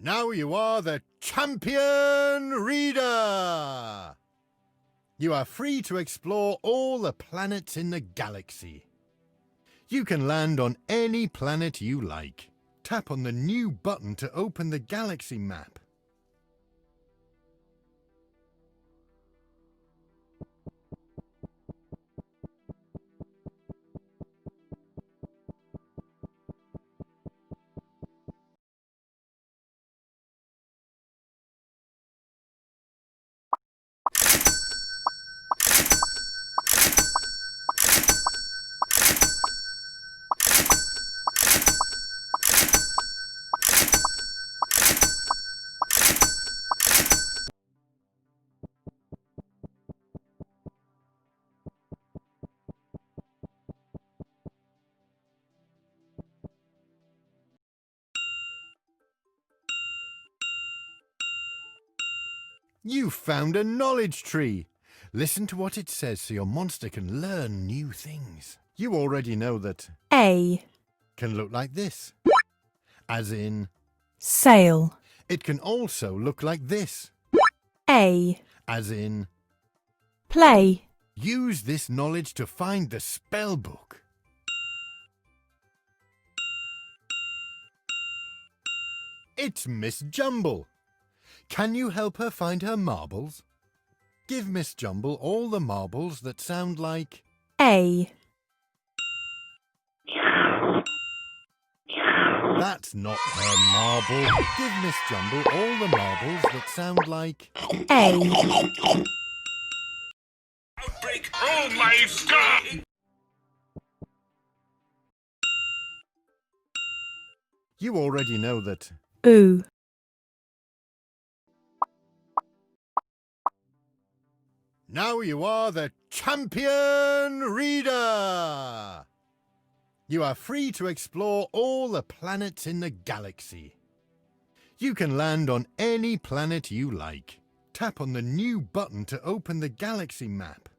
Now you are the champion reader! You are free to explore all the planets in the galaxy. You can land on any planet you like. Tap on the new button to open the galaxy map. You found a knowledge tree. Listen to what it says so your monster can learn new things. You already know that A. can look like this, as in Sail. it can also look like this, A. as in Play. use this knowledge to find the spell book. It's Miss Jumble. Can you help her find her marbles? Give Miss Jumble all the marbles that sound like A. That's not her marble. Give Miss Jumble all the marbles that sound like A. Outbreak! Oh my God! You already know that Oo. now you are the champion reader! You are free to explore all the planets in the galaxy. You can land on any planet you like. Tap on the new button to open the galaxy map.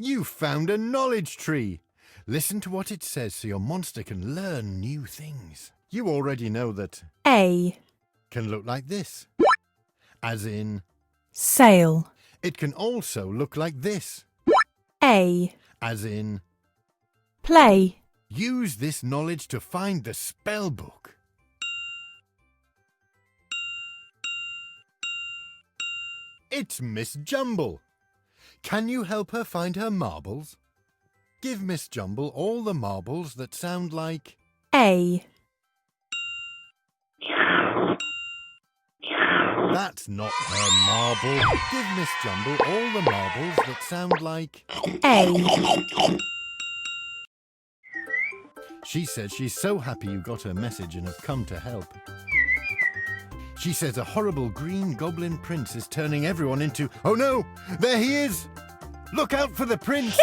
You found a knowledge tree. Listen to what it says so your monster can learn new things. You already know that A. can look like this, as in Sail. it can also look like this, A. as in Play. use this knowledge to find the spell book. It's Miss Jumble. Can you help her find her marbles? Give Miss Jumble all the marbles that sound like A. That's not her marble. Give Miss Jumble all the marbles that sound like A. She says she's so happy you got her message and have come to help. She says a horrible green goblin prince is turning everyone into... Oh no! There he is! Look out for the prince!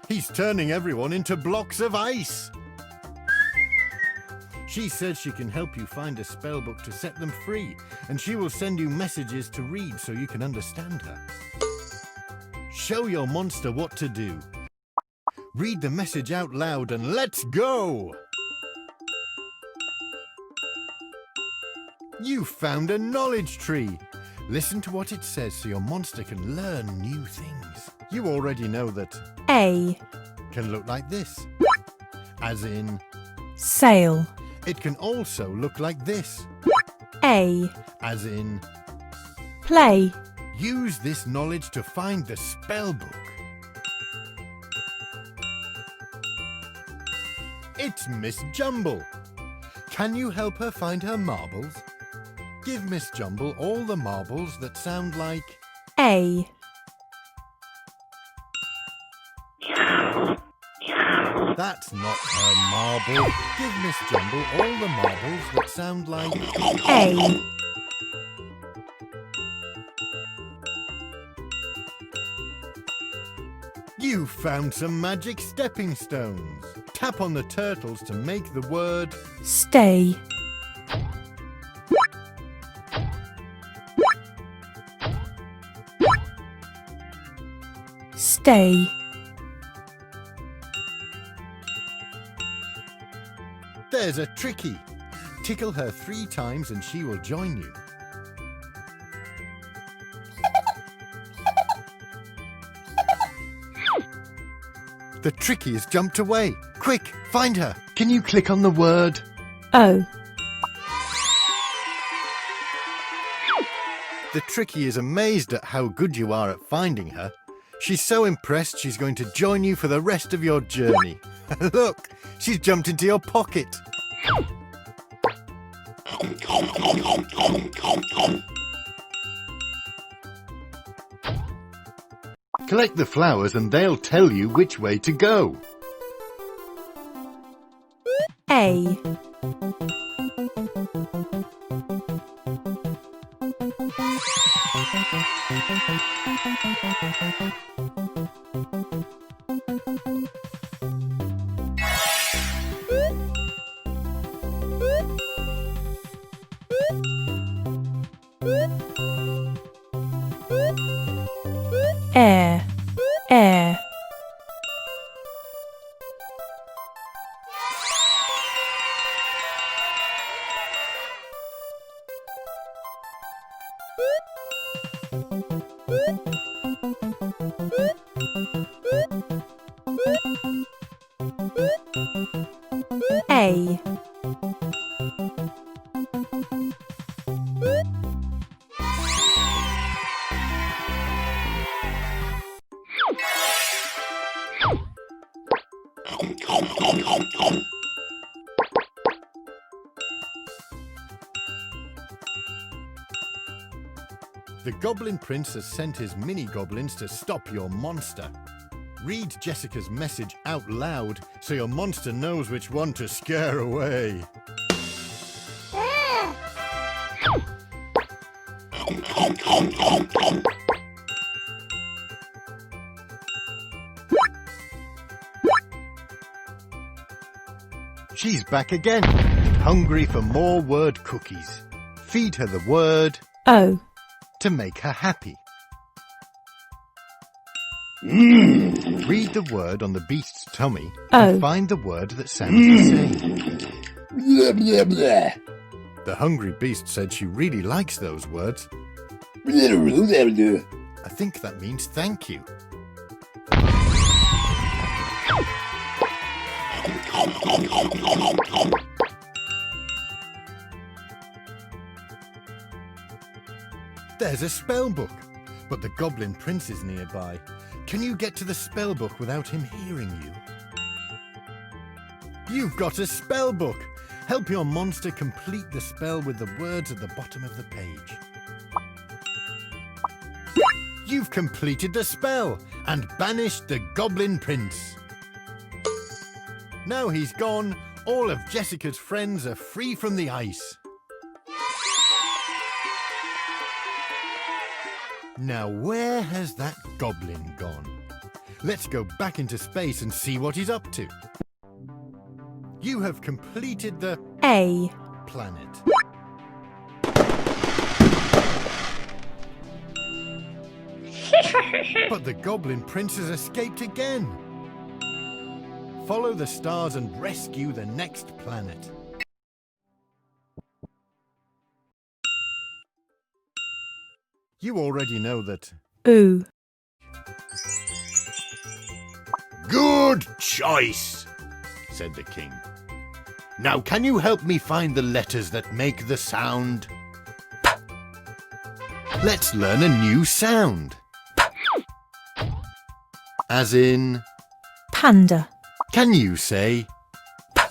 He's turning everyone into blocks of ice! She says she can help you find a spellbook to set them free, and she will send you messages to read so you can understand her. Show your monster what to do. Read the message out loud and let's go! You found a knowledge tree. Listen to what it says so your monster can learn new things. You already know that A. can look like this, as in Sail. it can also look like this, A. as in Play. use this knowledge to find the spell book. It's Miss Jumble. Can you help her find her marbles? Give Miss Jumble all the marbles that sound like... A. That's not her marble. Give Miss Jumble all the marbles that sound like... A. You found some magic stepping stones. Tap on the turtles to make the word... Stay. Stay. There's a Tricky. Tickle her 3 times and she will join you. The Tricky has jumped away. Quick, find her. Can you click on the word? O. The Tricky is amazed at how good you are at finding her. She's so impressed she's going to join you for the rest of your journey. Look, she's jumped into your pocket. Collect the flowers and they'll tell you which way to go. A. Air. Air. A. The Goblin Prince has sent his mini-goblins to stop your monster. Read Jessica's message out loud so your monster knows which one to scare away. She's back again, hungry for more word cookies. Feed her the word O. to make her happy. Read the word on the beast's tummy and find the word that sounds the same. Blah, blah, blah. The hungry beast said she really likes those words. Blah, blah, blah, blah. I think that means thank you. There's a spell book, but the Goblin Prince is nearby. Can you get to the spell book without him hearing you? You've got a spell book! Help your monster complete the spell with the words at the bottom of the page. You've completed the spell and banished the Goblin Prince. Now he's gone, all of Jessica's friends are free from the ice. Now where has that goblin gone? Let's go back into space and see what he's up to. You have completed the A. planet. But the Goblin Prince has escaped again. Follow the stars and rescue the next planet. You already know that. Oo. Good choice, said the king. Now can you help me find the letters that make the sound? P. Let's learn a new sound. P. As in... Panda. Can you say... P?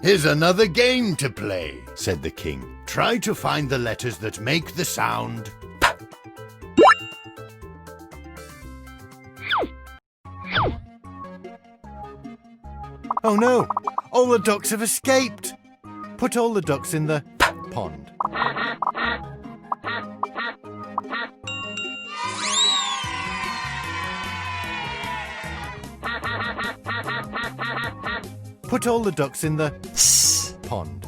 Here's another game to play, said the king. Try to find the letters that make the sound. Oh no! All the ducks have escaped! Put all the ducks in the pond. Put all the ducks in the pond.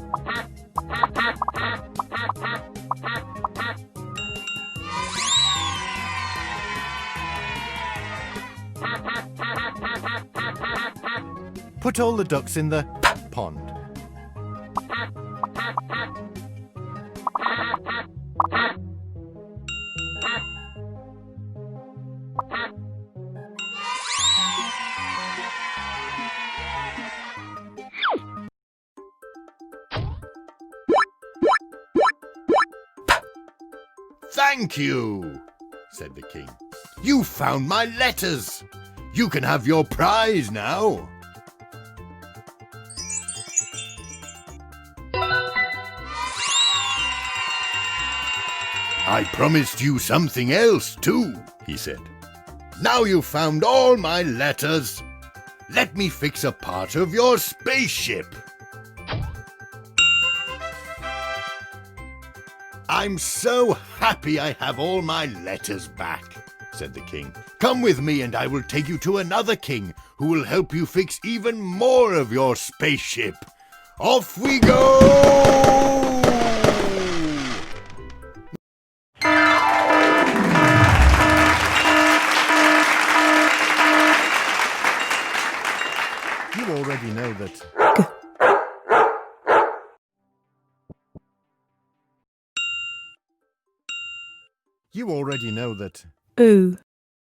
Put all the ducks in the pond. Thank you, said the king. You found my letters. You can have your prize now. I promised you something else too, he said. Now you've found all my letters. Let me fix a part of your spaceship. I'm so happy I have all my letters back, said the king. Come with me and I will take you to another king who will help you fix even more of your spaceship. Off we go! You already know that... You already know that... oo,